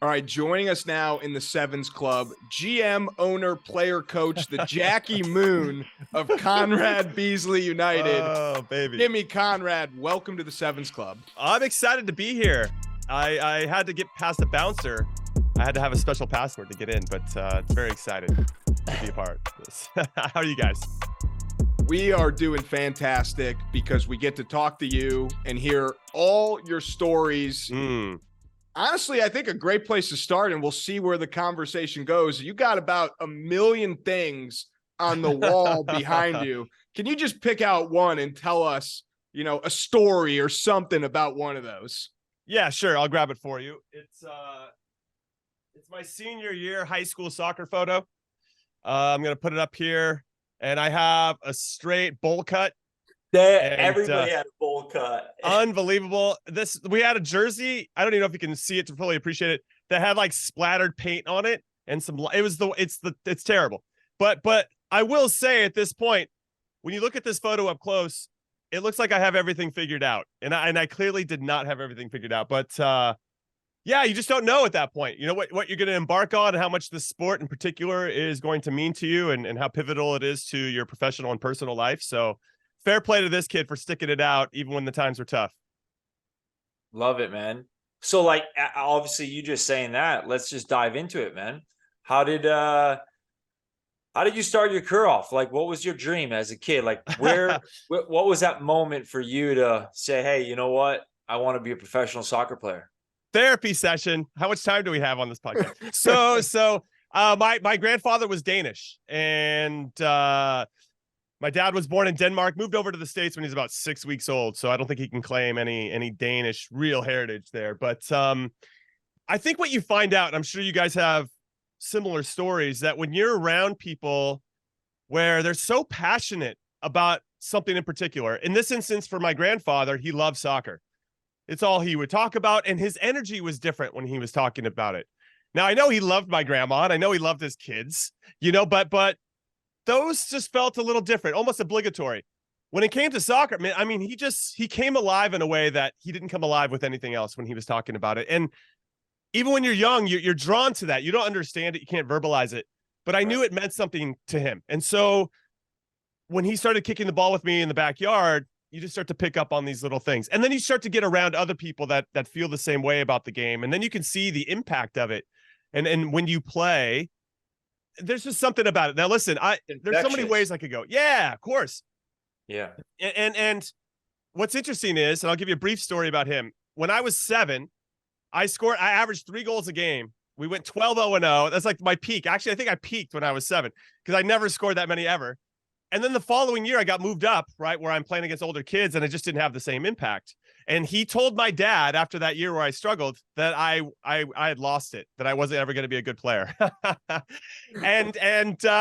All right, joining us now in the Sevens Club, GM, owner, player, coach, the Jackie Moon of Conrad Beasley United. Oh, baby. Jimmy Conrad, welcome to the Sevens Club. I'm excited to be here. I had to get past the bouncer. I had to have a special password to get in, but it's very excited to be a part of this. How are you guys? We are doing fantastic because we get to talk to you and hear all your stories. Honestly, I think a great place to start, and we'll see where the conversation goes. You got about a million things on the wall behind you. Can you just pick out one and tell us, a story or something about one of those? Yeah, sure. I'll grab it for you. It's my senior year high school soccer photo. I'm going to put it up here, and I have a straight bowl cut. Everybody had a bowl cut. Unbelievable. We had a jersey. I don't even know if you can see it to fully appreciate it. That had like splattered paint on it and it's terrible. But I will say at this point, when you look at this photo up close, it looks like I have everything figured out. And I clearly did not have everything figured out. But yeah, you just don't know at that point. You know what you're going to embark on and how much this sport in particular is going to mean to you and how pivotal it is to your professional and personal life. So fair play to this kid for sticking it out even when the times were tough. Love it, man. So like, obviously you just saying that, let's just dive into it, man. How did you start your career off? Like, what was your dream as a kid? Like what was that moment for you to say, hey, you know what? I want to be a professional soccer player. Therapy session. How much time do we have on this podcast? So my grandfather was Danish, and my dad was born in Denmark, moved over to the States when he was about 6 weeks old. So I don't think he can claim any Danish real heritage there. But I think what you find out, and I'm sure you guys have similar stories, that when you're around people where they're so passionate about something in particular, in this instance for my grandfather, he loved soccer. It's all he would talk about. And his energy was different when he was talking about it. Now, I know he loved my grandma, and I know he loved his kids, but those just felt a little different, almost obligatory. When it came to soccer, man, I mean, he came alive in a way that he didn't come alive with anything else when he was talking about it. And even when you're young, you're drawn to that. You don't understand it. You can't verbalize it. But I knew it meant something to him. And so when he started kicking the ball with me in the backyard, you just start to pick up on these little things. And then you start to get around other people that feel the same way about the game. And then you can see the impact of it. And when you play, there's just something about it. Now, listen, there's so many ways I could go. Yeah, of course. Yeah. And what's interesting is, and I'll give you a brief story about him. When I was 7, I averaged 3 goals a game. We went 12-0-0. That's like my peak. Actually, I think I peaked when I was 7 because I never scored that many ever. And then the following year I got moved up, right, where I'm playing against older kids, and I just didn't have the same impact. And he told my dad after that year where I struggled that I had lost it, that I wasn't ever going to be a good player.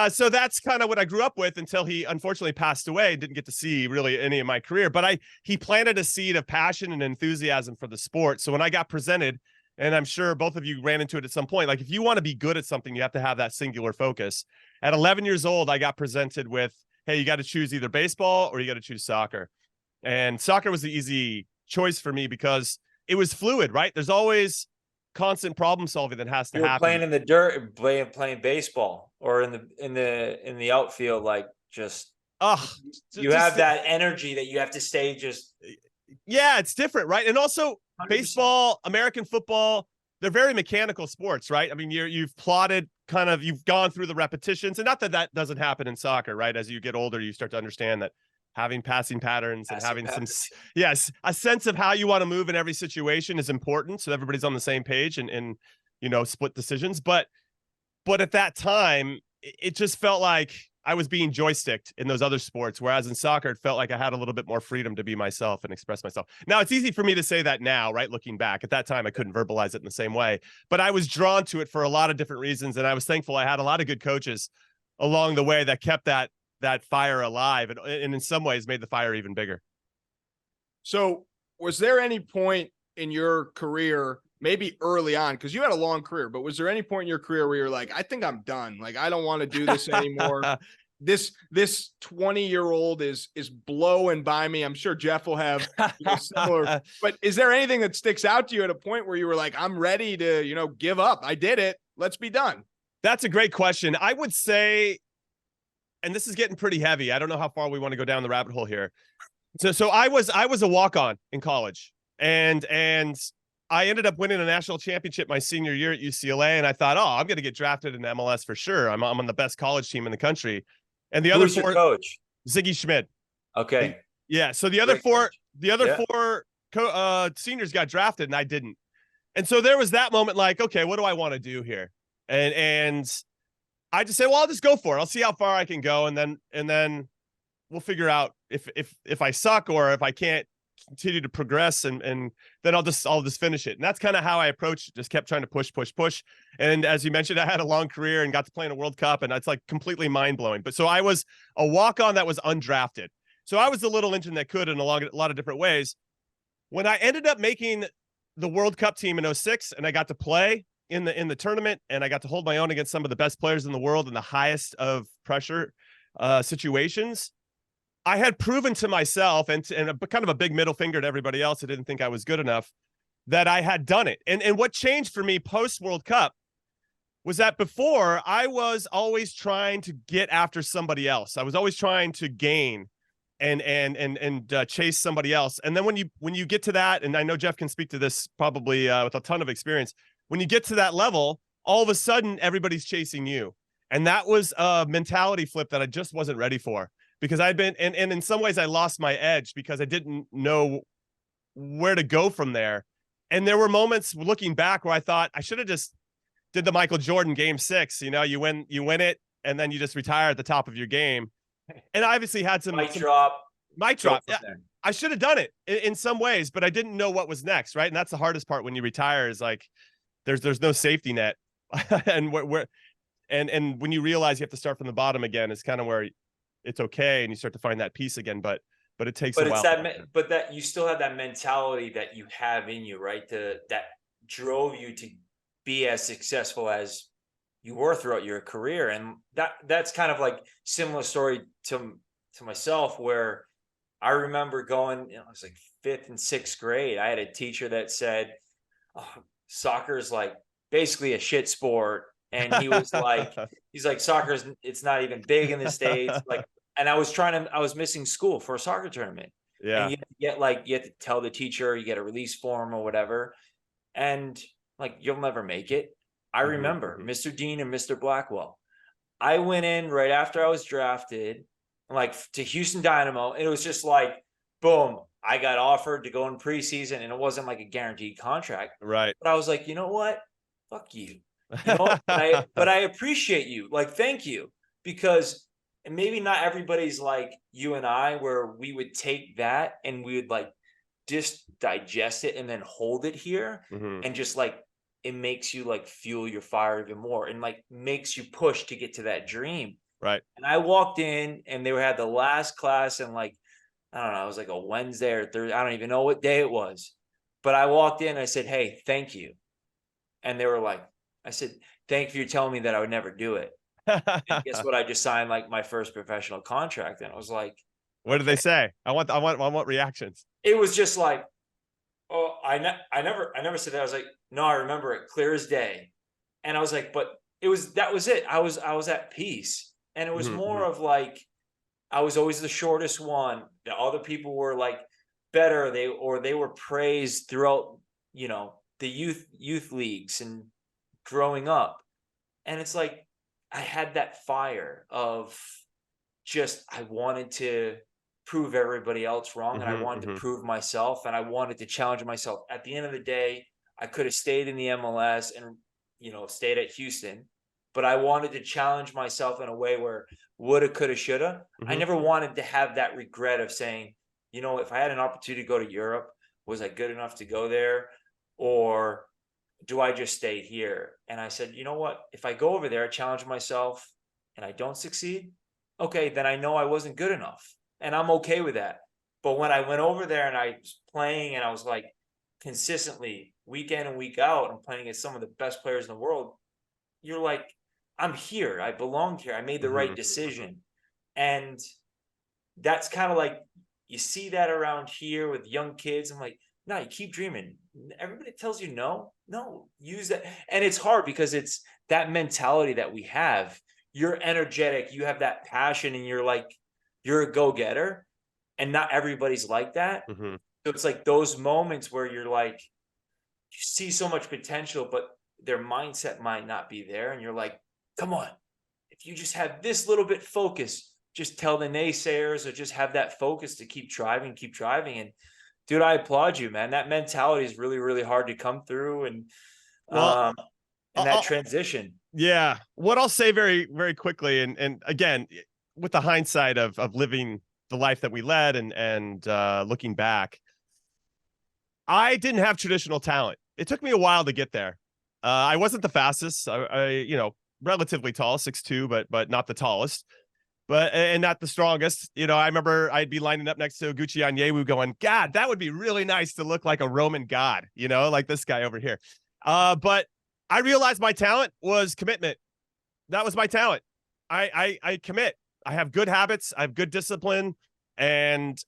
So that's kind of what I grew up with until he unfortunately passed away and didn't get to see really any of my career. But he planted a seed of passion and enthusiasm for the sport. So when I got presented, and I'm sure both of you ran into it at some point, like if you want to be good at something, you have to have that singular focus. At 11 years old, I got presented with, hey, you got to choose either baseball or you got to choose soccer. And soccer was the easy choice for me because it was fluid, right? There's always constant problem solving that has to happen. Playing in the dirt, playing baseball, or in the outfield, like you have that energy that you have to stay just. Yeah, it's different, right? And also 100%. Baseball, American football, they're very mechanical sports, right? I mean, you've plotted you've gone through the repetitions, and not that doesn't happen in soccer, right? As you get older, you start to understand that having passing patterns and having a sense of how you want to move in every situation is important. So everybody's on the same page and split decisions. But at that time, it just felt like I was being joysticked in those other sports, whereas in soccer, it felt like I had a little bit more freedom to be myself and express myself. Now, it's easy for me to say that now, right? Looking back, at that time, I couldn't verbalize it in the same way, but I was drawn to it for a lot of different reasons. And I was thankful I had a lot of good coaches along the way that kept that fire alive and in some ways made the fire even bigger. So was there any point in your career, maybe early on, because you had a long career, but was there any point in your career where you're like, I think I'm done. Like, I don't want to do this anymore? this 20-year-old is blowing by me. I'm sure Geoff will have similar, but is there anything that sticks out to you at a point where you were like, I'm ready to, give up. I did it. Let's be done. That's a great question. I would say, and this is getting pretty heavy. I don't know how far we want to go down the rabbit hole here. So I was a walk-on in college, and I ended up winning a national championship my senior year at UCLA. And I thought, oh, I'm going to get drafted in MLS for sure. I'm on the best college team in the country. And the other Who's your coach? Ziggy Schmid. Okay. Yeah. So the other Great four seniors got drafted, and I didn't. And so there was that moment, like, okay, what do I want to do here? And I just said, well, I'll just go for it. I'll see how far I can go, and then we'll figure out if I suck or if I can't continue to progress, and then I'll just finish it. And that's kind of how I approached it. Just kept trying to push. And as you mentioned, I had a long career and got to play in a World Cup, and it's like completely mind blowing. But so I was a walk-on that was undrafted. So I was the little engine that could in a lot of different ways. When I ended up making the World Cup team in 2006, and I got to play in the tournament, and I got to hold my own against some of the best players in the world in the highest of pressure situations, I had proven to myself and kind of a big middle finger to everybody else who didn't think I was good enough, that I had done it. And what changed for me post World Cup was that before, I was always trying to get after somebody else. I was always trying to gain and chase somebody else. And then when you get to that, and I know Geoff can speak to this probably with a ton of experience, when you get to that level, all of a sudden everybody's chasing you. And that was a mentality flip that I just wasn't ready for, because I'd been, and in some ways I lost my edge because I didn't know where to go from there. And there were moments looking back where I thought I should have just did the Michael Jordan game 6. You win it, and then you just retire at the top of your game. And I obviously had some mic drop. Yeah, I should have done it in some ways, but I didn't know what was next, right? And that's the hardest part when you retire, is like there's no safety net, and and when you realize you have to start from the bottom again, is kind of where it's okay, and you start to find that peace again. But it takes a while. But that you still have that mentality that you have in you, right? That drove you to be as successful as you were throughout your career. And that's kind of like similar story to myself, where I remember going, it was like 5th and 6th grade. I had a teacher that said, oh, soccer is like basically a shit sport. And he was like, soccer is, it's not even big in the States. Like, and I was missing school for a soccer tournament. Yeah. And you have to tell the teacher, you get a release form or whatever. And like, you'll never make it. I remember Mr. Dean and Mr. Blackwell. I went in right after I was drafted, like to Houston Dynamo. And it was just like, boom, I got offered to go in preseason, and it wasn't like a guaranteed contract. Right. But I was like, you know what? Fuck you. You know, but I appreciate you. Like, thank you. Because and maybe not everybody's like you and I, where we would take that and we would like just digest it and then hold it here. And just like, it makes you like fuel your fire even more, and like makes you push to get to that dream. Right. And I walked in, and they had the last class, and like, I don't know, it was like a Wednesday or Thursday. I don't even know what day it was, but I walked in, I said, hey, thank you. And they were like, I said, thank you for telling me that I would never do it. And guess what? I just signed like my first professional contract. And I was like, what did they say? I want reactions. It was just like, oh, I never said that. I was like, no, I remember it clear as day. And I was like, but that was it. I was at peace. And it was more of like, I was always the shortest one. The other people were like better. They were praised throughout, the youth leagues and growing up. And it's like, I had that fire of just, I wanted to prove everybody else wrong, and I wanted to prove myself, and I wanted to challenge myself. At the end of the day, I could have stayed in the MLS and, stayed at Houston, but I wanted to challenge myself in a way where woulda, coulda, shoulda. I never wanted to have that regret of saying, if I had an opportunity to go to Europe, was I good enough to go there? Or do I just stay here? And I said, you know what? If I go over there, I challenge myself and I don't succeed, okay, then I know I wasn't good enough. And I'm okay with that. But when I went over there and I was playing, and I was like consistently week in and week out, and playing against some of the best players in the world, you're like, I'm here. I belong here. I made the right decision. And that's kind of like, you see that around here with young kids. I'm like, no, you keep dreaming. Everybody tells you no, use that. And it's hard because it's that mentality that we have. You're energetic, you have that passion, and you're like, you're a go-getter. And not everybody's like that. Mm-hmm. So it's like those moments where you're like, you see so much potential, but their mindset might not be there. And you're like, come on, if you just have this little bit focus, just tell the naysayers, or just have that focus to keep driving. And dude, I applaud you, man. That mentality is really, really hard to come through. And Well, that transition. Yeah. What I'll say very, very quickly, and again, with the hindsight of living the life that we led and looking back, I didn't have traditional talent. It took me a while to get there. I wasn't the fastest. I relatively tall, 6'2", but not the tallest. And not the strongest. I remember I'd be lining up next to Gucci Onyewu going, God, that would be really nice to look like a Roman god, like this guy over here. But I realized my talent was commitment. That was my talent. I commit. I have good habits. I have good discipline. And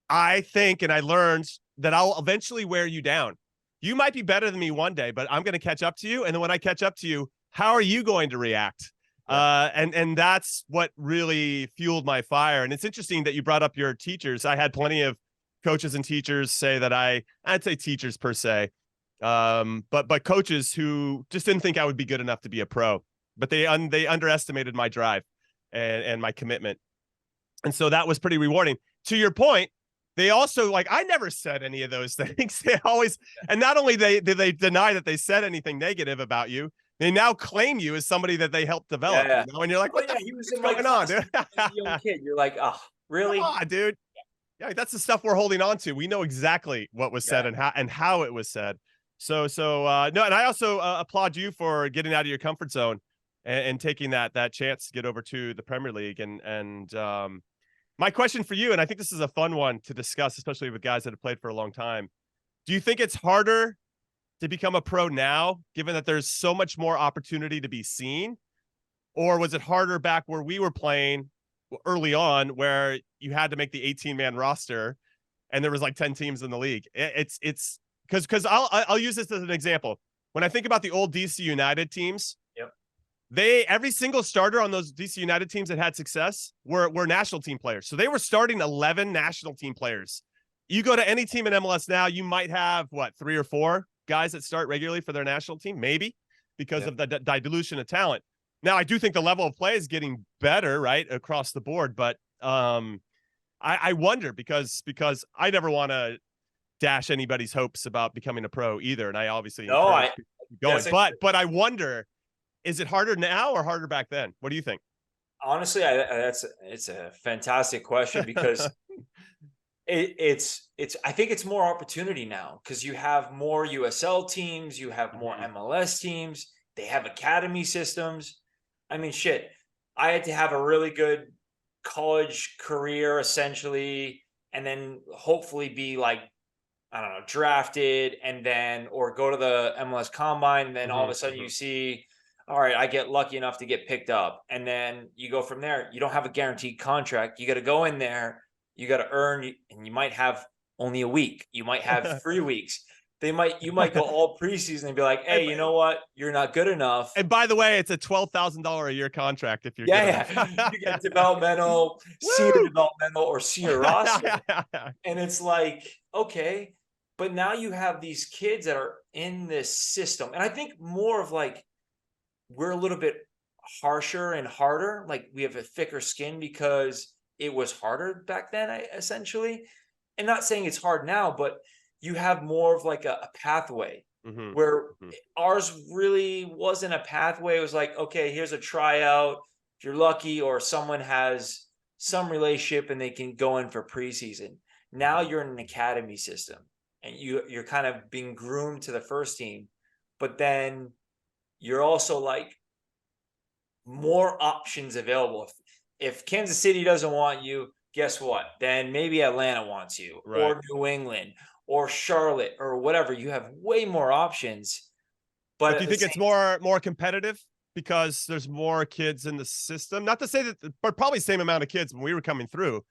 I think, and I learned that I'll eventually wear you down. You might be better than me one day, but I'm going to catch up to you. And then when I catch up to you, how are you going to react? And that's what really fueled my fire. And it's interesting that you brought up your teachers. I had plenty of coaches and teachers say that I'd say teachers per se, but coaches who just didn't think I would be good enough to be a pro, but they underestimated my drive and my commitment. And so that was pretty rewarding. To your point, they also, like, I never said any of those things. They always, and not only did they deny that they said anything negative about you, they now claim you as somebody that they helped develop. Yeah. And you're like, what he was in my going on, class, dude? young kid. You're like, oh, really? Come on, dude. Yeah, that's the stuff we're holding on to. We know exactly what was said and how it was said. So no, and I also applaud you for getting out of your comfort zone and taking that chance to get over to the Premier League. And my question for you, and I think this is a fun one to discuss, especially with guys that have played for a long time. Do you think it's harder to become a pro now, given that there's so much more opportunity to be seen? Or was it harder back where we were playing early on, where you had to make the 18-man roster and there was like 10 teams in the league? It's because I'll use this as an example. When I think about the old DC United teams, every single starter on those DC United teams that had success were national team players. So they were starting 11 national team players. You go to any team in MLS now, you might have 3 or 4 guys that start regularly for their national team, maybe because of the dilution of talent. Now, I do think the level of play is getting better, right, across the board. But I wonder because I never want to dash anybody's hopes about becoming a pro either, and I obviously going. But I wonder, is it harder now or harder back then? What do you think? Honestly, it's a fantastic question because it's I think it's more opportunity now because you have more USL teams, you have more MLS teams, they have academy systems. I mean, shit, I had to have a really good college career essentially, and then hopefully be like, I don't know, drafted, and then or go to the MLS combine, and then all of a sudden you see, all right, I get lucky enough to get picked up, and then you go from there. You don't have a guaranteed contract. You got to go in there, you got to earn, and you might have only a week, you might have 3 weeks. You might go all preseason and be like, hey, you know what? You're not good enough. And by the way, it's a $12,000 a year contract if you're you get developmental, senior developmental, or senior roster. And it's like, okay, but now you have these kids that are in this system. And I think more of like, we're a little bit harsher and harder. Like we have a thicker skin because it was harder back then, essentially. And not saying it's hard now, but you have more of like a pathway where ours really wasn't a pathway. It was like, okay, here's a tryout. If you're lucky or someone has some relationship and they can go in for preseason. Now you're in an academy system and you're kind of being groomed to the first team, but then you're also like more options available. If Kansas City doesn't want you, guess what? Then maybe Atlanta wants you, or New England, or Charlotte, or whatever. You have way more options. But do you think it's more competitive because there's more kids in the system. Not to say that, but probably same amount of kids when we were coming through.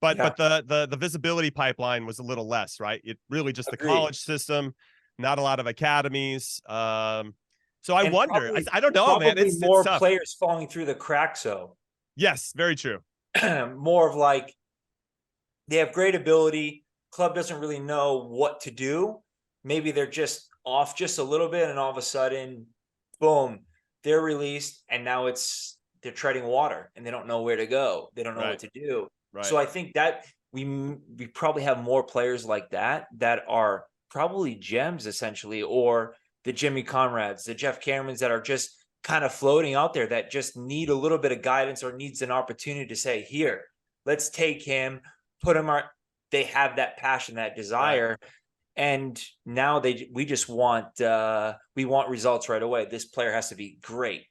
But the visibility pipeline was a little less, right? It really just the college system, not a lot of academies. So I wonder. I don't know, man. It's more tough. Players falling through the cracks, though. Yes, very true. More of like they have great ability. Club doesn't really know what to do. Maybe they're just off just a little bit, and all of a sudden, boom, they're released, and now they're treading water, and they don't know where to go. They don't know what to do. Right. So I think that we probably have more players like that are probably gems essentially, or the Jimmy Conrads, the Geoff Camerons that are just kind of floating out there that just need a little bit of guidance or needs an opportunity to say, here, let's take him, put him. They have that passion, that desire. Right. And now we just want results right away. This player has to be great,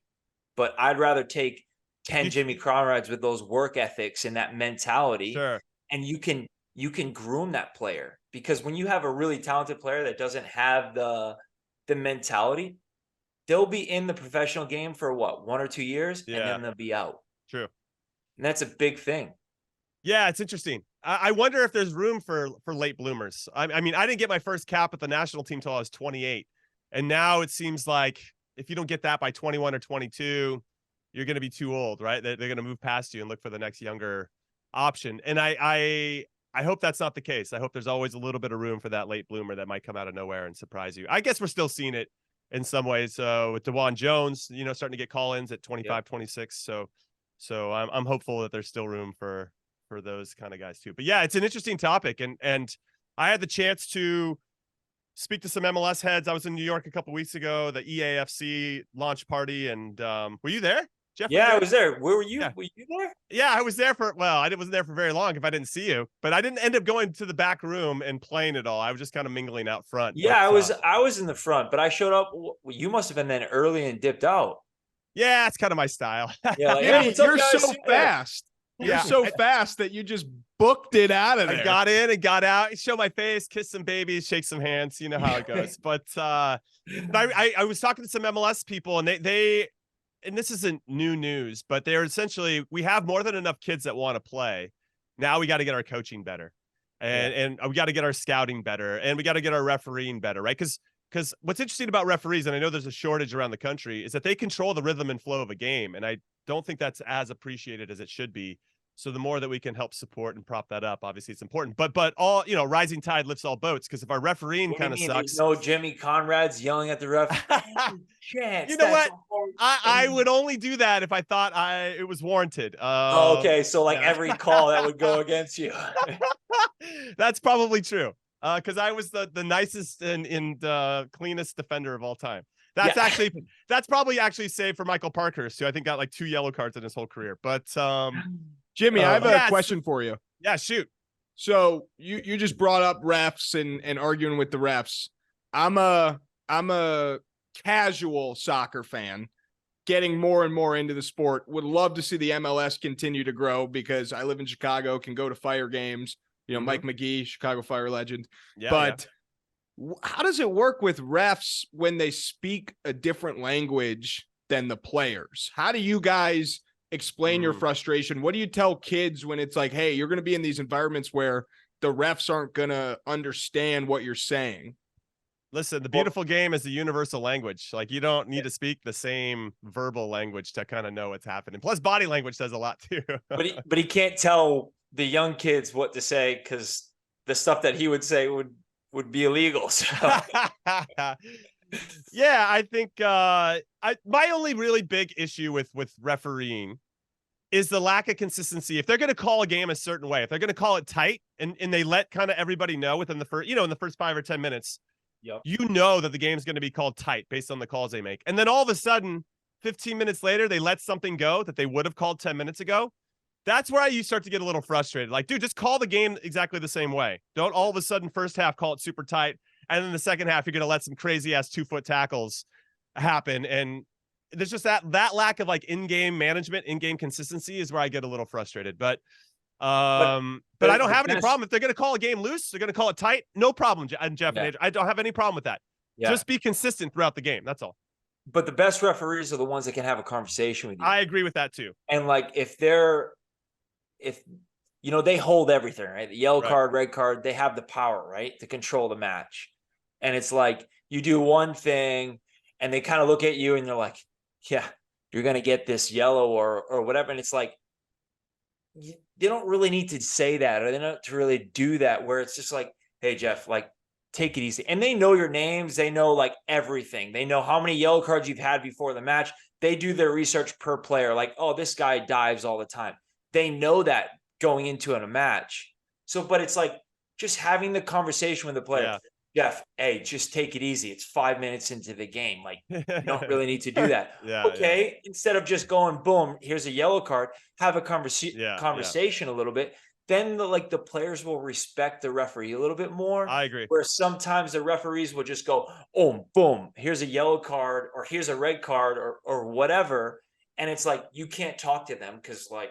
but I'd rather take 10 Jimmy Conrads with those work ethics and that mentality. Sure. And you can groom that player, because when you have a really talented player that doesn't have the mentality, they'll be in the professional game for 1 or 2 years, and then they'll be out. True. And that's a big thing. Yeah, it's interesting. I wonder if there's room for late bloomers. I mean, I didn't get my first cap at the national team till I was 28. And now it seems like if you don't get that by 21 or 22, you're going to be too old, right? They're going to move past you and look for the next younger option. And I hope that's not the case. I hope there's always a little bit of room for that late bloomer that might come out of nowhere and surprise you. I guess we're still seeing it in some ways. With DeJuan Jones, starting to get call-ins at 25, 26. So I'm hopeful that there's still room for those kind of guys too. But yeah, it's an interesting topic. And I had the chance to speak to some MLS heads. I was in New York a couple of weeks ago, the EAFC launch party. And were you there, Geoff? Yeah, I was there. Where were you? Yeah. Were you there? Yeah, I was there I wasn't there for very long if I didn't see you, but I didn't end up going to the back room and playing it all. I was just kind of mingling out front. Yeah, I was in the front, but I showed up. You must have been then early and dipped out. Yeah, it's kind of my style. Yeah, you're so fast. You're so fast that you just booked it out of there. I got in and got out, show my face, kiss some babies, shake some hands. You know how it goes. But I was talking to some MLS people, and they and this isn't new news, but they're essentially, we have more than enough kids that want to play. Now we got to get our coaching better, and we got to get our scouting better, and we got to get our refereeing better, right? Because what's interesting about referees, and I know there's a shortage around the country, is that they control the rhythm and flow of a game, and I don't think that's as appreciated as it should be. So the more that we can help support and prop that up, obviously it's important. But all, rising tide lifts all boats. Because if our refereeing kind of sucks, no Jimmy Conrad's yelling at the ref. You know what? I would only do that if I thought it was warranted. Okay, so every call that would go against you. That's probably true. Because I was the nicest and cleanest defender of all time. That's probably actually saved for Michael Parkhurst, who I think got 2 yellow cards in his whole career. But Jimmy, I have a question for you. Yeah, shoot. So you just brought up refs and arguing with the refs. I'm a casual soccer fan, getting more and more into the sport. Would love to see the MLS continue to grow, because I live in Chicago, can go to Fire games. Mike McGee, Chicago Fire legend. Yeah, but how does it work with refs when they speak a different language than the players? How do you guys explain your frustration? What do you tell kids when it's like, hey, you're going to be in these environments where the refs aren't going to understand what you're saying? Listen, the beautiful game is a universal language. You don't need to speak the same verbal language to kind of know what's happening. Plus, body language says a lot too. but he can't tell the young kids what to say, because the stuff that he would say would be illegal. So. Yeah, I think my only really big issue with refereeing is the lack of consistency. If they're going to call a game a certain way, if they're going to call it tight, and they let kind of everybody know within the first, in the first 5 or 10 minutes, that the game's going to be called tight based on the calls they make. And then all of a sudden, 15 minutes later, they let something go that they would have called 10 minutes ago. That's where you start to get a little frustrated. Dude, just call the game exactly the same way. Don't all of a sudden first half call it super tight, and then the second half you're going to let some crazy ass 2-foot tackles happen. And there's just that lack of in-game management, in-game consistency is where I get a little frustrated. But I don't have any problem if they're going to call a game loose. They're going to call it tight. No problem, Geoff and Adrian. I don't have any problem with that. Yeah. Just be consistent throughout the game. That's all. but the best referees are the ones that can have a conversation with you. I agree with that too. And like, if you know, they hold everything, right? The yellow card, red card, they have the power, right, to control the match. And it's like, you do one thing and they kind of look at you and they're like, yeah, you're going to get this yellow or whatever. And it's like, they don't really need to say that, or they don't to really do that, where it's just like, hey, Geoff, like, take it easy. And they know your names. They know like everything. They know how many yellow cards you've had before the match. They do their research per player. Like, oh, this guy dives all the time. They know that going into a match. So, but it's like just having the conversation with the player. Yeah. Geoff, hey, just take it easy. It's 5 minutes into the game. Like, you don't really need to do that. Okay. Instead of just going, boom, here's a yellow card, have a conversation a little bit. Then the players will respect the referee a little bit more. I agree. Where sometimes the referees will just go, oh, boom, here's a yellow card, or here's a red card, or whatever. And it's like, you can't talk to them because like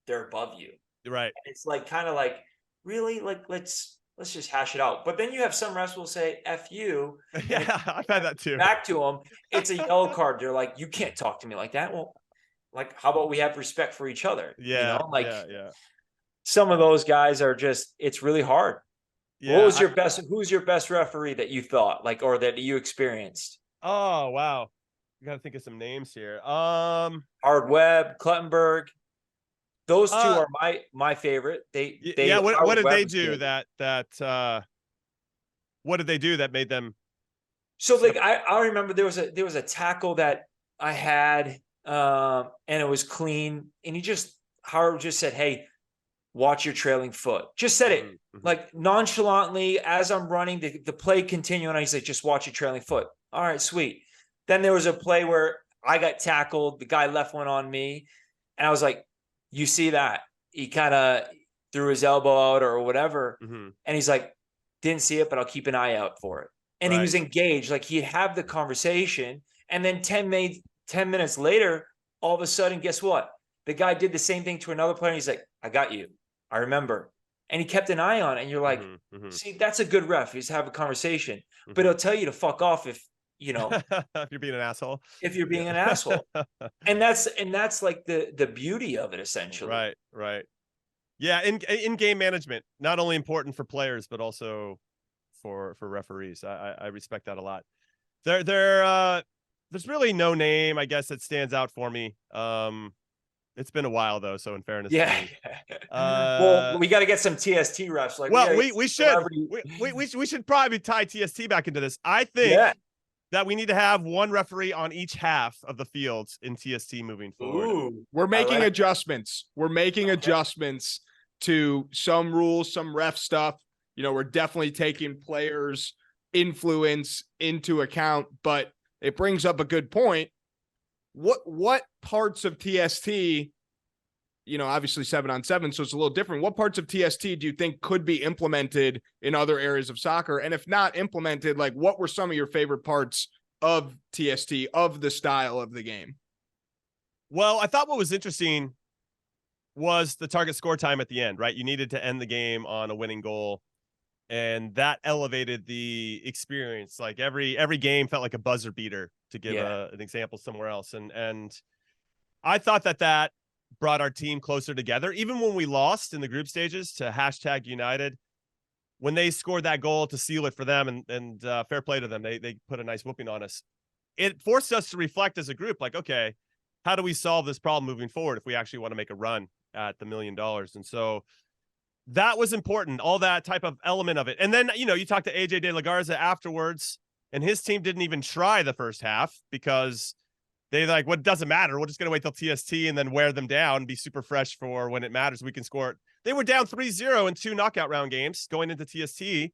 they're above you. Right. And it's like, kind of like, really? Like, let's just hash it out. But then you have some refs will say, F you. Yeah, I've had that too. Back to them. It's a yellow card. They're like, you can't talk to me like that. Well, like, how about we have respect for each other? Yeah. You know? Like, yeah. Some of those guys are just, it's really hard. Yeah, What was your who's your best referee that you thought, like, or that you experienced? Oh, wow. You got to think of some names here. Hard Webb, Kluttenberg. Those two are my favorite. They what did they do what did they do that made them? So like, I remember there was a tackle that I had, and it was clean, and Howard just said, hey, watch your trailing foot. Just said it like nonchalantly as I'm running the play continuing. He's like, just watch your trailing foot. All right, sweet. Then there was a play where I got tackled. The guy left one on me, and I was like, you see that? He kind of threw his elbow out or whatever. And he's like, didn't see it, but I'll keep an eye out for it. And he was engaged. Like, he'd have the conversation. And then 10 minutes later, all of a sudden, guess what? The guy did the same thing to another player. And he's like, I got you. I remember. And he kept an eye on it. And you're like, see, that's a good ref. He's have a conversation. But he'll tell you to fuck off if, you know, if you're being an asshole. If you're being an asshole. And that's like the beauty of it, essentially. Right. Yeah, in game management, not only important for players, but also for referees. I respect that a lot. There's really no name, I guess, that stands out for me. It's been a while though, so in fairness, well, we got to get some TST refs. Like, well, we should probably tie TST back into this. I think that we need to have one referee on each half of the fields in TST moving forward. Ooh, we're making adjustments. We're making adjustments to some rules, some ref stuff. You know, we're definitely taking players' influence into account, but it brings up a good point. What parts of TST, you know, obviously 7-on-7, so it's a little different. What parts of TST do you think could be implemented in other areas of soccer? And if not implemented, like, what were some of your favorite parts of TST, of the style of the game? Well, I thought what was interesting was the target score time at the end, right? You needed to end the game on a winning goal, and that elevated the experience. Like, every game felt like a buzzer beater, to give an example somewhere else. And I thought that brought our team closer together, even when we lost in the group stages to #United. When they scored that goal to seal it for them, and fair play to them, they put a nice whooping on us. It forced us to reflect as a group, like, okay, how do we solve this problem moving forward if we actually want to make a run at the $1 million? And so that was important, all that type of element of it. And then, you know, you talk to AJ De La Garza afterwards, and his team didn't even try the first half because they like, what doesn't matter. We're just going to wait till TST and then wear them down and be super fresh for when it matters. We can score it. They were down 3-0 in 2 knockout round games going into TST,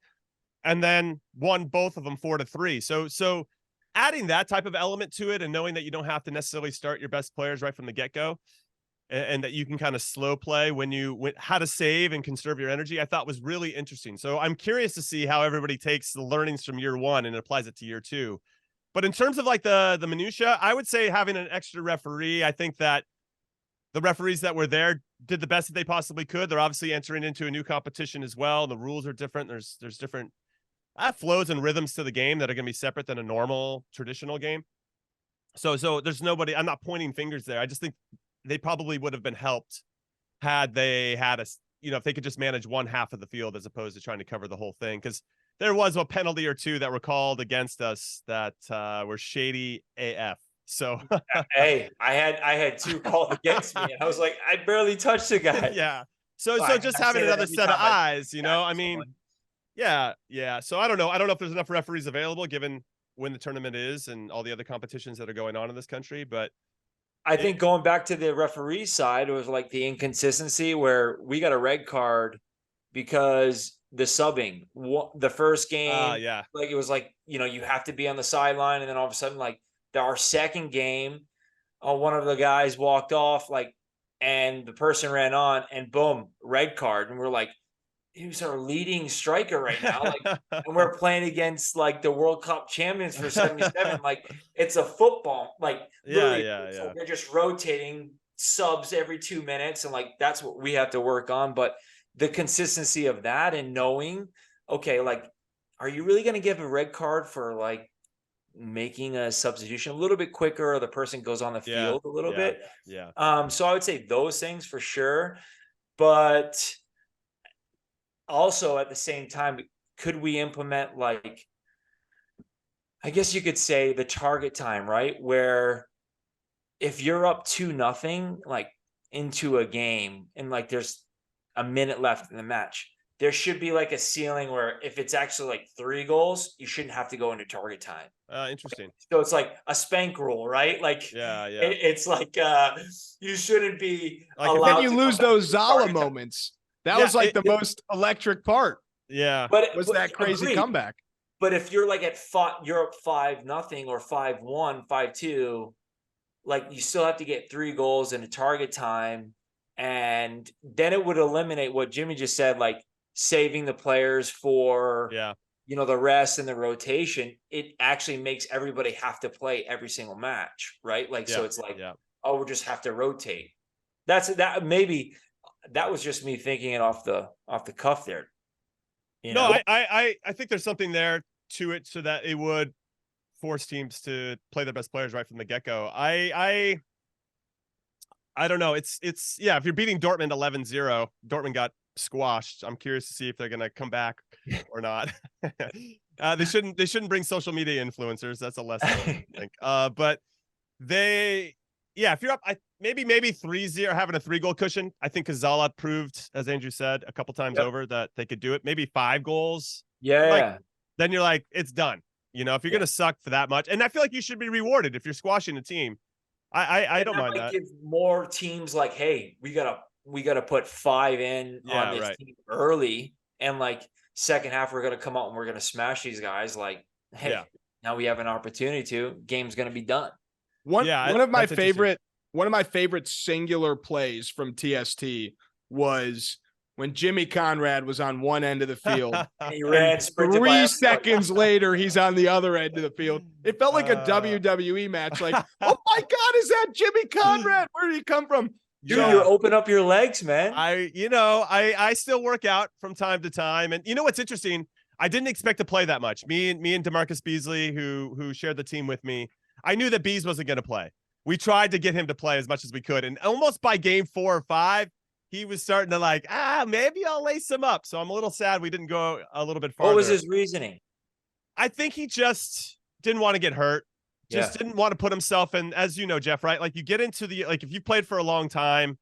and then won both of them 4-3. So adding that type of element to it, and knowing that you don't have to necessarily start your best players right from the get-go, and that you can kind of slow play how to save and conserve your energy, I thought was really interesting. So I'm curious to see how everybody takes the learnings from year 1 and applies it to year 2. But in terms of like the minutia, I would say having an extra referee, I think that the referees that were there did the best that they possibly could. They're obviously entering into a new competition as well. The rules are different. There's different flows and rhythms to the game that are going to be separate than a normal traditional game. So there's nobody. I'm not pointing fingers there. I just think they probably would have been helped had they had if they could just manage one half of the field as opposed to trying to cover the whole thing. Because there was a penalty or two that were called against us that were shady AF. So hey, I had 2 called against me, and I was like, I barely touched the guy. Yeah. So just having another set of eyes, I mean, yeah. So I don't know if there's enough referees available given when the tournament is and all the other competitions that are going on in this country. But I think going back to the referee side, it was like the inconsistency where we got a red card because the subbing, the first game, yeah, like it was like, you have to be on the sideline, and then all of a sudden, like our second game, one of the guys walked off, and the person ran on, and boom, red card, and we're like, who's our leading striker right now? And we're playing against like the World Cup champions for 77. Like it's a football, literally, they're just rotating subs every 2 minutes. And that's what we have to work on. But the consistency of that and knowing, okay, are you really going to give a red card for making a substitution a little bit quicker, or the person goes on the field a little bit? Yeah. So I would say those things for sure. But also at the same time, could we implement I guess you could say the target time, right? Where if you're up 2-0, into a game and there's a minute left in the match, there should be a ceiling where if it's actually 3 goals, you shouldn't have to go into target time. Interesting. So it's like a spank rule, right? It's you shouldn't be allowed. Then you lose those Zala moments. That was the most electric part. Yeah. But that crazy comeback. But if you're you're up 5-0 or 5-1, 5-2, you still have to get 3 goals in a target time. And then it would eliminate what Jimmy just said, saving the players for the rest and the rotation. It actually makes everybody have to play every single match, right? So it's oh, we'll just have to rotate. Maybe that was just me thinking it off the cuff there. No, I think there's something there to it, so that it would force teams to play their best players right from the get-go. I don't know. It's if you're beating Dortmund 11-0, Dortmund got squashed. I'm curious to see if they're going to come back or not. They shouldn't bring social media influencers. That's a lesson, I think. But if you're up, maybe 3-0, having a 3-goal cushion. I think Zala proved, as Andrew said, a couple times over that they could do it. Maybe 5 goals. Yeah. Then you're it's done. If you're going to suck for that much, and I feel like you should be rewarded if you're squashing a team. I don't mind that. Give more teams hey, we gotta put 5 in on this team early, and second half we're gonna come out and we're gonna smash these guys. Hey, now we have an opportunity to. Game's gonna be done. One of my favorite singular plays from TST was when Jimmy Conrad was on one end of the field. He ran 3 seconds later, he's on the other end of the field. It felt like a WWE match. Oh my God, is that Jimmy Conrad? Where did he come from? Dude, you open up your legs, man. I still work out from time to time. And what's interesting? I didn't expect to play that much. Me and DeMarcus Beasley, who shared the team with me, I knew that Bees wasn't going to play. We tried to get him to play as much as we could. And almost by game 4 or 5, he was starting to maybe I'll lace him up. So I'm a little sad we didn't go a little bit farther. What was his reasoning? I think he just didn't want to get hurt. Just didn't want to put himself in, as you know, Geoff, right? You get into the, if you played for a long time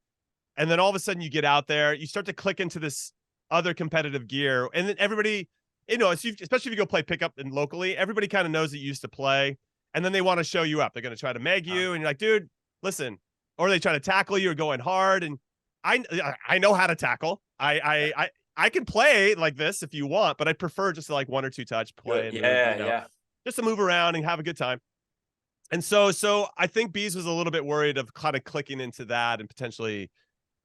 and then all of a sudden you get out there, you start to click into this other competitive gear. And then everybody, especially if you go play pickup and locally, everybody kind of knows that you used to play. And then they want to show you up. They're going to try to mag you. And you're like, dude, listen. Or they try to tackle you or going hard. And I know how to tackle. I can play like this if you want, but I prefer just 1 or 2 touch play. Just to move around and have a good time. And so I think Bees was a little bit worried of kind of clicking into that and potentially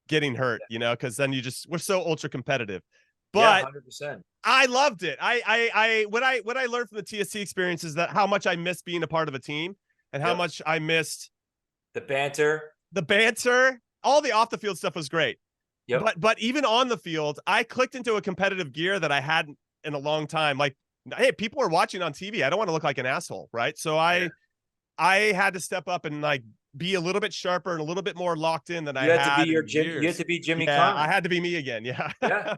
getting hurt, because then we're so ultra competitive. But 100%. I loved it. What I learned from the TSC experience is that how much I missed being a part of a team and how much I missed the banter. All the off the field stuff was great. Yep. But even on the field, I clicked into a competitive gear that I hadn't in a long time. Hey, people are watching on TV. I don't want to look like an asshole, right? So I I had to step up and like be a little bit sharper and a little bit more locked in than I You had to had be your in Jim. You had years. to be Jimmy Yeah, Carmen. I had to be me again. Yeah. Yeah.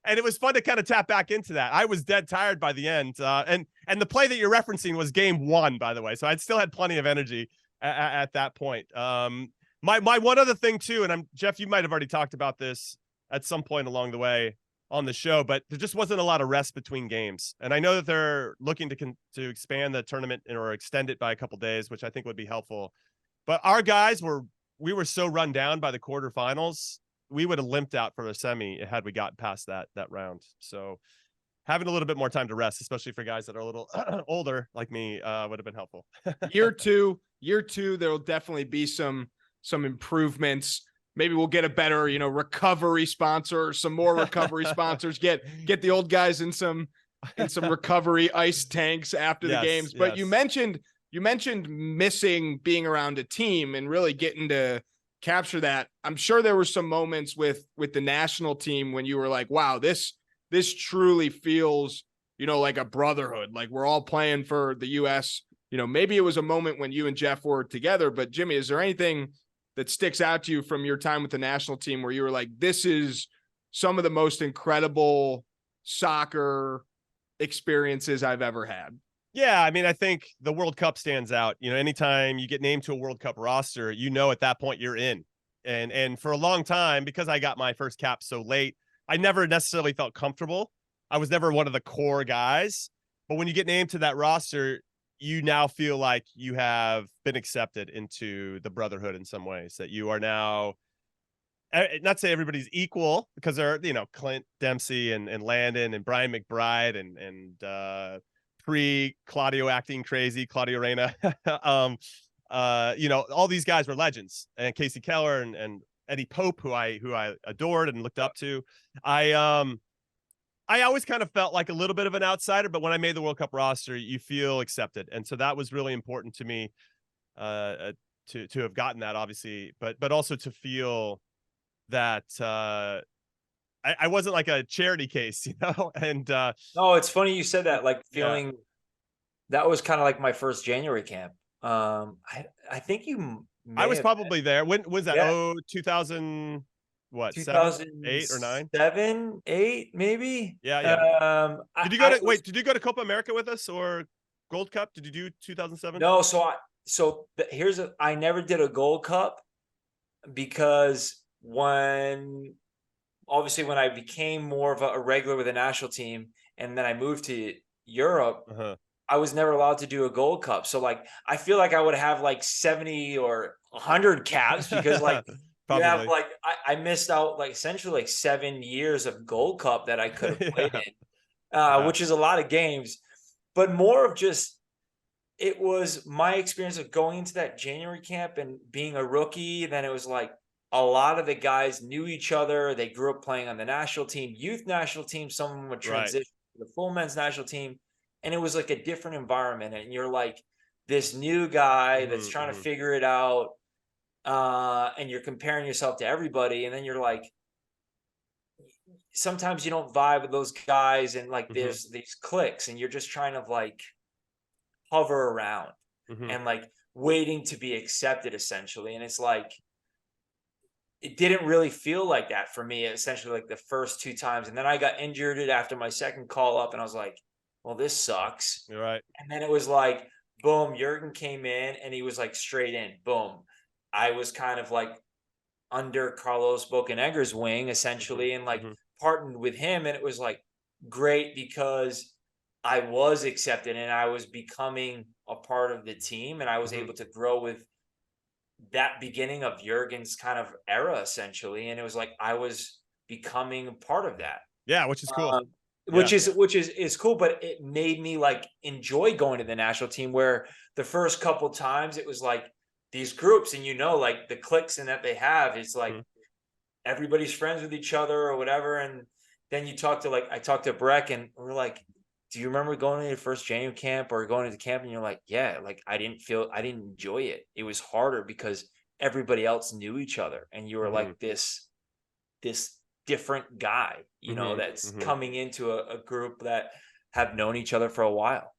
And it was fun to kind of tap back into that. I was dead tired by the end. And the play that you're referencing was game 1, by the way. So I still had plenty of energy at that point. My one other thing too, and Geoff, you might have already talked about this at some point along the way on the show, but there just wasn't a lot of rest between games. And I know that they're looking to expand the tournament or extend it by a couple days, which I think would be helpful. But our guys we were so run down by the quarterfinals, we would have limped out for the semi had we gotten past that round. So having a little bit more time to rest, especially for guys that are a little older like me, would have been helpful. year two, there'll definitely be some improvements. Maybe we'll get a better, recovery sponsor, or some more recovery sponsors. Get the old guys in some recovery ice tanks after the games. But you mentioned missing being around a team and really getting to capture that. I'm sure there were some moments with the national team when you were like, wow, this truly feels, like a brotherhood. Like we're all playing for the US. Maybe it was a moment when you and Geoff were together, but Jimmy, is there anything that sticks out to you from your time with the national team where you were like, this is some of the most incredible soccer experiences I've ever had? Yeah, I mean, I think the World Cup stands out. Anytime you get named to a World Cup roster, at that point you're in. And for a long time, because I got my first cap so late, I never necessarily felt comfortable. I was never one of the core guys. But when you get named to that roster, you now feel like you have been accepted into the brotherhood in some ways, that you are now, not say everybody's equal, because there are, Clint Dempsey and Landon and Brian McBride and pre-Claudio acting crazy, Claudio Reyna. All these guys were legends, and Casey Keller and Eddie Pope, who I adored and looked up to. I always kind of felt like a little bit of an outsider, but when I made the World Cup roster, you feel accepted. And so that was really important to me, to have gotten that, obviously, but also to feel that, I wasn't like a charity case, and no, it's funny you said that, like feeling that was kind of like my first January camp. I think I was probably there. When was that? Yeah. Oh, 2000, what, 7, 8 or 9? 7, 8, maybe. Yeah. Did you go to Copa America with us or Gold Cup? Did you do 2007? No, I never did a Gold Cup because obviously when I became more of a regular with the national team and then I moved to Europe, I was never allowed to do a Gold Cup. So like, I feel like I would have like 70 or 100 caps because like you have like, I missed out like essentially like 7 years of Gold Cup that I could have played in, which is a lot of games, but more of just, it was my experience of going into that January camp and being a rookie. And then it was like, a lot of the guys knew each other. They grew up playing on the national team, youth national team. Some of them would transition to the full men's national team. And it was like a different environment. And you're like this new guy that's trying to figure it out. And you're comparing yourself to everybody. And then you're like, sometimes you don't vibe with those guys. And like, there's these cliques and you're just trying to like hover around and like waiting to be accepted essentially. And it's like, it didn't really feel like that for me, essentially like the first 2 times. And then I got injured after my second call up and I was like, well, this sucks. You're right. And then it was like, boom, Jurgen came in and he was like straight in, boom. I was kind of like under Carlos Bocanegra's wing essentially and like partnered with him. And it was like great because I was accepted and I was becoming a part of the team and I was able to grow with that beginning of Jurgen's kind of era essentially. And it was like, I was becoming part of that. Yeah. Which is cool. Which is cool, but it made me like enjoy going to the national team where the first couple times it was like these groups and like the cliques and that they have, it's like everybody's friends with each other or whatever. And then I talked to Breck and we're like, do you remember going to your first January camp or going to the camp? And you're like, yeah, like I didn't enjoy it. It was harder because everybody else knew each other. And you were like this different guy, that's coming into a group that have known each other for a while.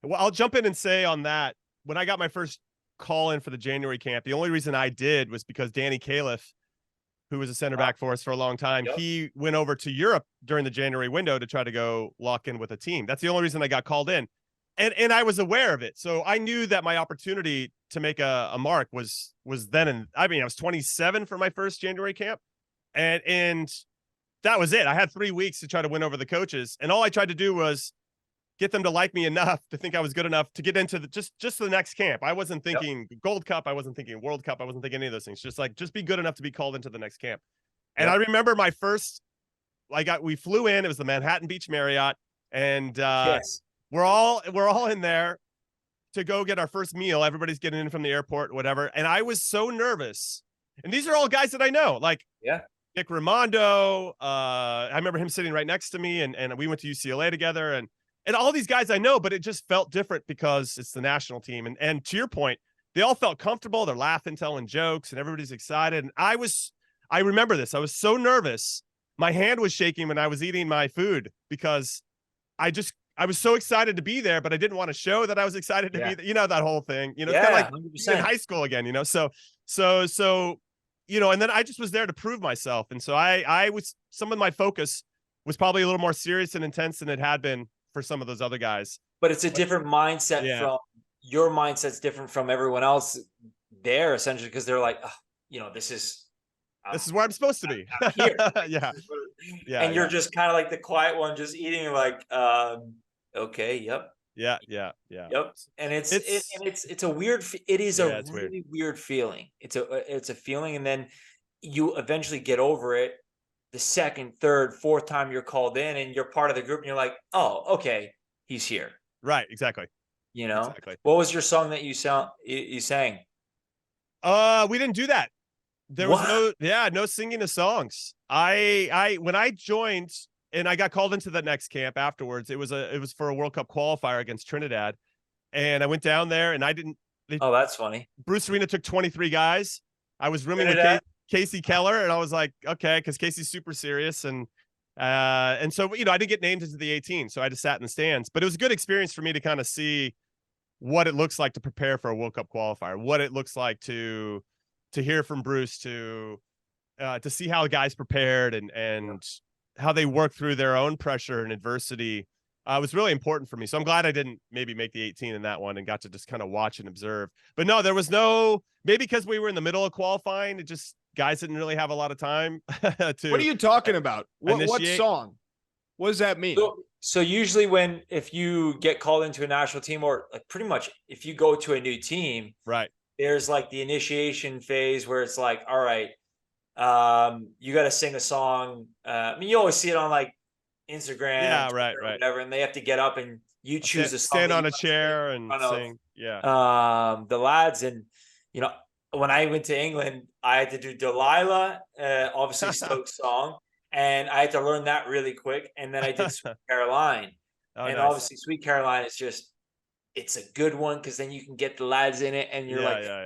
Well, I'll jump in and say on that, when I got my first call in for the January camp, the only reason I did was because Danny Califf, who was a center back for us for a long time, he went over to Europe during the January window to try to go lock in with a team. That's the only reason I got called in. And I was aware of it. So I knew that my opportunity to make a mark was then. And I mean, I was 27 for my first January camp. And that was it. I had 3 weeks to try to win over the coaches. And all I tried to do was get them to like me enough to think I was good enough to get into the just the next camp. I wasn't thinking Gold Cup. I wasn't thinking World Cup. I wasn't thinking any of those things. Just be good enough to be called into the next camp. And I remember my first, we flew in. It was the Manhattan Beach Marriott, and we're all in there to go get our first meal. Everybody's getting in from the airport, whatever. And I was so nervous. And these are all guys that I know, like Nick Raimondo. I remember him sitting right next to me, and we went to UCLA together, and all these guys I know, but it just felt different because it's the national team. And to your point, they all felt comfortable. They're laughing, telling jokes, and everybody's excited. And I remember this. I was so nervous. My hand was shaking when I was eating my food because I was so excited to be there, but I didn't want to show that I was excited to be there. You know, that whole thing, it's kind of like 100%. In high school again, so, and then I just was there to prove myself. And so some of my focus was probably a little more serious and intense than it had been for some of those other guys. But it's a different mindset from your mindset's different from everyone else there, essentially, because they're like, this is where I'm supposed to be. I'm here. And you're just kind of like the quiet one, just eating, like, okay, yep. Yep. And it's a weird. It is a really weird feeling. It's a feeling, and then you eventually get over it. The second, third, fourth time you're called in, and you're part of the group, and you're like, oh, okay, he's here. Right. Exactly. Exactly. What was your song that you sang? We didn't do that. There was no singing of songs. When I joined and I got called into the next camp afterwards, it was for a World Cup qualifier against Trinidad. And I went down there and that's funny. Bruce Arena took 23 guys. I was rooming with Casey Keller, and I was like, okay, because Casey's super serious. And so, I didn't get named into the 18, so I just sat in the stands. But it was a good experience for me to kind of see what it looks like to prepare for a World Cup qualifier, what it looks like to hear from Bruce, to see how the guys prepared and how they work through their own pressure and adversity. It was really important for me. So I'm glad I didn't maybe make the 18 in that one and got to just kind of watch and observe. But no, there was maybe because we were in the middle of qualifying, guys didn't really have a lot of time to. What are you talking about? What song? What does that mean? So usually if you get called into a national team, or like pretty much if you go to a new team, right, there's like the initiation phase where it's like, all right, you got to sing a song. You always see it on like Instagram, right, whatever, and they have to get up and you choose a song, stand on a chair and sing. The lads, and when I went to England, I had to do Delilah, obviously Stokes song, and I had to learn that really quick. And then I did Sweet Caroline, and nice. Obviously Sweet Caroline is it's a good one because then you can get the lads in it, and you're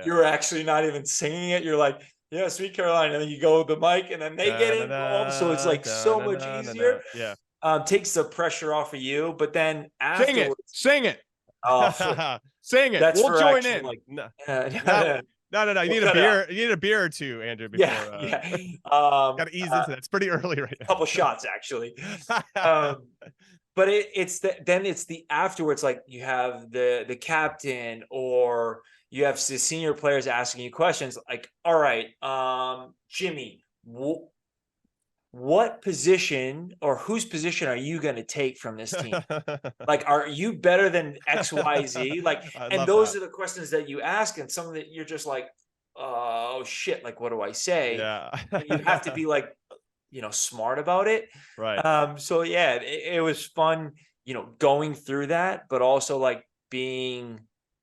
you're actually not even singing it. You're like, yeah, Sweet Caroline, and then you go with the mic, and then they get involved, so it's like so much easier. Takes the pressure off of you, but then afterwards, sing it. Oh, sing it. We'll join in. Like, no. You need a beer. You need a beer or two, Andrew. Before, got to ease into that. It's pretty early right now. A couple shots, actually. But it's the afterwards. Like you have the captain, or you have the senior players asking you questions. Like, all right, Jimmy, what position or whose position are you going to take from this team? Like, are you better than XYZ? Like, and those are the questions that you ask, and some of that you're just like, oh shit, like, what do I say? Yeah. And you have to be like, smart about it. Right. So yeah, it was fun, going through that, but also like being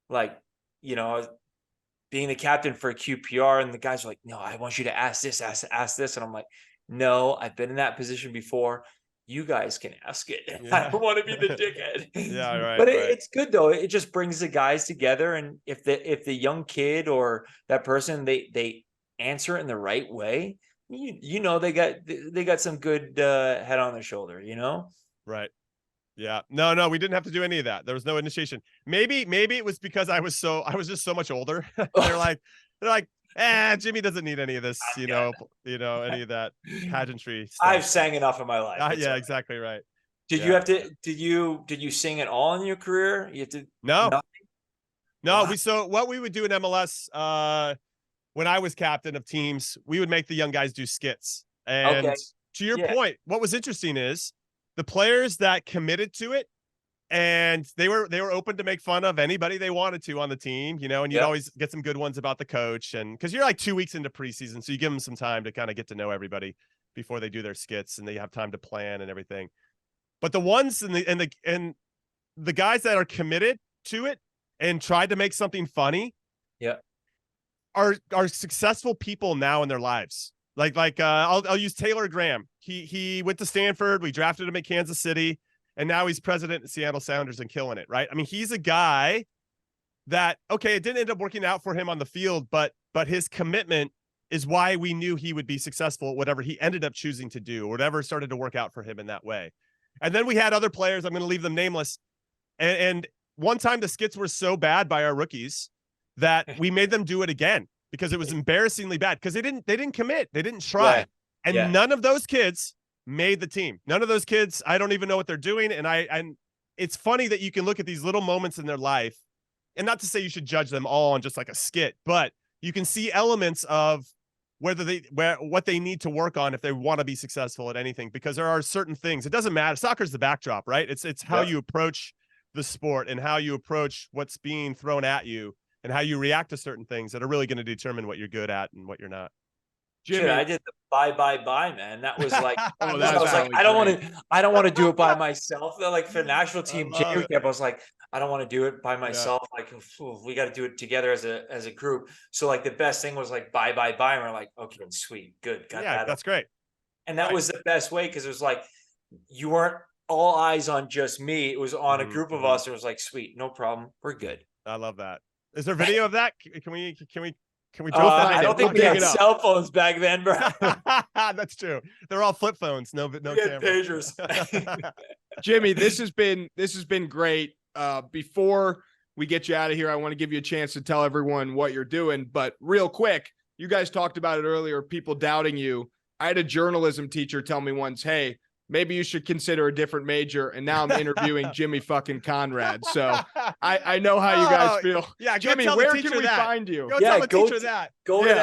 like, being the captain for a QPR, and the guys are like, no, I want you to ask this, ask this. And I'm like, no, I've been in that position before. You guys can ask it. Yeah. I don't want to be the dickhead. Yeah, right. But it's good though. It just brings the guys together. And if the young kid or that person, they answer it in the right way, they got some good head on their shoulder, Right. Yeah. No, we didn't have to do any of that. There was no initiation. Maybe it was because I was just so much older. they're like, Jimmy doesn't need any of this, any of that pageantry stuff. I've sang enough in my life. Yeah, exactly right. Did you have to? Did you sing at all in your career? You had to. No. Nothing? No, Wow. so what we would do in MLS, when I was captain of teams, we would make the young guys do skits. And to your point, what was interesting is the players that committed to it, and they were open to make fun of anybody they wanted to on the team, and you'd always get some good ones about the coach, and because you're like 2 weeks into preseason, so you give them some time to kind of get to know everybody before they do their skits, and they have time to plan and everything. But the ones and the guys that are committed to it and tried to make something funny, are successful people now in their lives. I'll use Taylor Graham. He went to Stanford. We drafted him at Kansas City, and now he's president of Seattle Sounders and killing it, right? I mean, he's a guy that, okay, it didn't end up working out for him on the field, but his commitment is why we knew he would be successful at whatever he ended up choosing to do, or whatever started to work out for him in that way. And then we had other players, I'm going to leave them nameless. And one time the skits were so bad by our rookies that we made them do it again because it was embarrassingly bad, because they didn't commit. They didn't try. And none of those kids made the team. None of those kids, I don't even know what they're doing. And it's funny that you can look at these little moments in their life, and not to say you should judge them all on just like a skit, but you can see elements of what they need to work on if they want to be successful at anything, because there are certain things. It doesn't matter. Soccer's the backdrop, right? It's how you approach the sport and how you approach what's being thrown at you and how you react to certain things that are really going to determine what you're good at and what you're not. Jimmy, I did the bye, man. That was like, I was like, I don't want to do it by myself. Like for the national team, I was like, I don't want to do it by myself. Like, we got to do it together as a group. So like the best thing was like, bye. And we're like, okay, sweet, good. Got that. That's great. And that was the best way, because it was like, you weren't all eyes on just me. It was on a group of us. It was like, sweet, no problem. We're good. I love that. Is there video of that? Can we I don't think we had cell phones back then, bro. That's true. They're all flip phones. No camera. Pagers. Jimmy, this has been great. Before we get you out of here, I want to give you a chance to tell everyone what you're doing. But real quick, you guys talked about it earlier, people doubting you. I had a journalism teacher tell me once, hey, maybe you should consider a different major. And now I'm interviewing Jimmy fucking Conrad. So I know how you guys feel. Yeah, Jimmy, where can we find you? Go tell the teacher that. Go to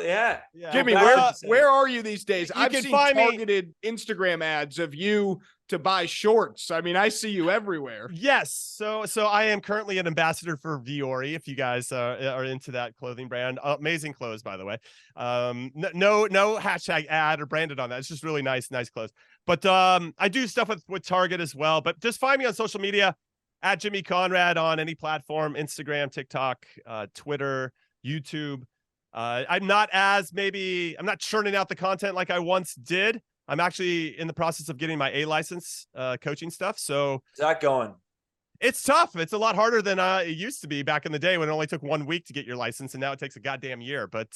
that. Jimmy, where are you these days? I've seen targeted Instagram ads of you to buy shorts. I mean, I see you everywhere. Yes. So I am currently an ambassador for Viore, if you guys are into that clothing brand. Amazing clothes, by the way. No hashtag ad or branded on that. It's just really nice clothes. But I do stuff with Target as well. But just find me on social media at Jimmy Conrad on any platform: Instagram, TikTok, Twitter, YouTube. I'm not churning out the content like I once did. I'm actually in the process of getting my A license, coaching stuff. So how's that going? It's tough. It's a lot harder than it used to be back in the day when it only took 1 week to get your license, and now it takes a goddamn year. But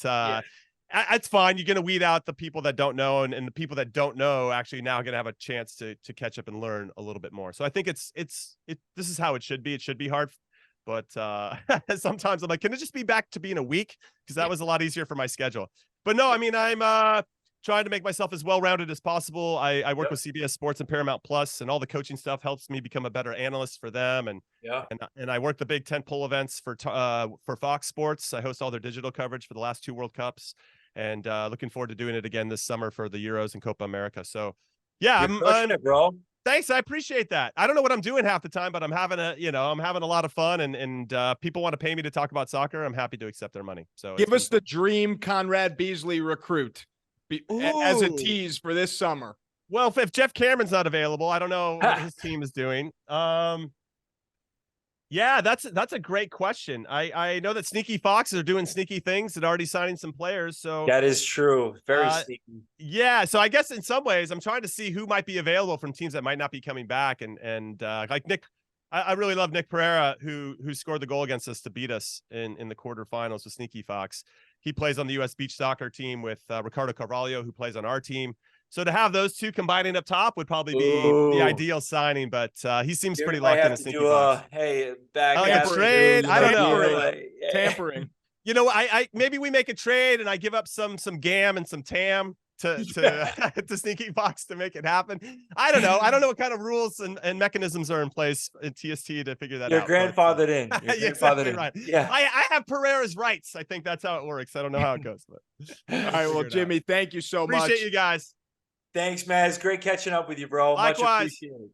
it's fine. You're going to weed out the people that don't know, and the people that don't know actually now going to have a chance to catch up and learn a little bit more. So I think this is how it should be. It should be hard, but sometimes I'm like, can it just be back to being a week? Because that was a lot easier for my schedule. But no, I mean, I'm trying to make myself as well-rounded as possible. I work with CBS Sports and Paramount Plus, and all the coaching stuff helps me become a better analyst for them. And I work the big tentpole events for Fox Sports. I host all their digital coverage for the last 2 World Cups, and looking forward to doing it again this summer for the Euros and Copa America. So yeah, I'm pushing it, bro. Thanks. I appreciate that. I don't know what I'm doing half the time, but I'm having a lot of fun, and people want to pay me to talk about soccer. I'm happy to accept their money. So give us the dream Conrad Beasley recruit as a tease for this summer. Well, if Geoff Cameron's not available, I don't know what his team is doing. Yeah, that's a great question. I know that Sneaky Foxes are doing sneaky things and already signing some players. So that is true. Very sneaky. Yeah. So I guess in some ways I'm trying to see who might be available from teams that might not be coming back. And like Nick, I really love Nick Pereira, who scored the goal against us to beat us in the quarterfinals with Sneaky Fox. He plays on the U.S. beach soccer team with Ricardo Carvalho, who plays on our team. So to have those two combining up top would probably be the ideal signing, but he seems pretty locked in a sneaky box. Back trade. I don't know. Tampering. You know, I maybe we make a trade and I give up some gam and some tam to sneaky box to make it happen. I don't know. I don't know what kind of rules and mechanisms are in place in TST to figure that out. You're grandfathered in. You're exactly grandfathered right. in. Yeah. I have Pereira's rights. I think that's how it works. I don't know how it goes, but all right. Well, Jimmy, thank you so much. Appreciate you guys. Thanks, man. It's great catching up with you, bro. Likewise. Much appreciated.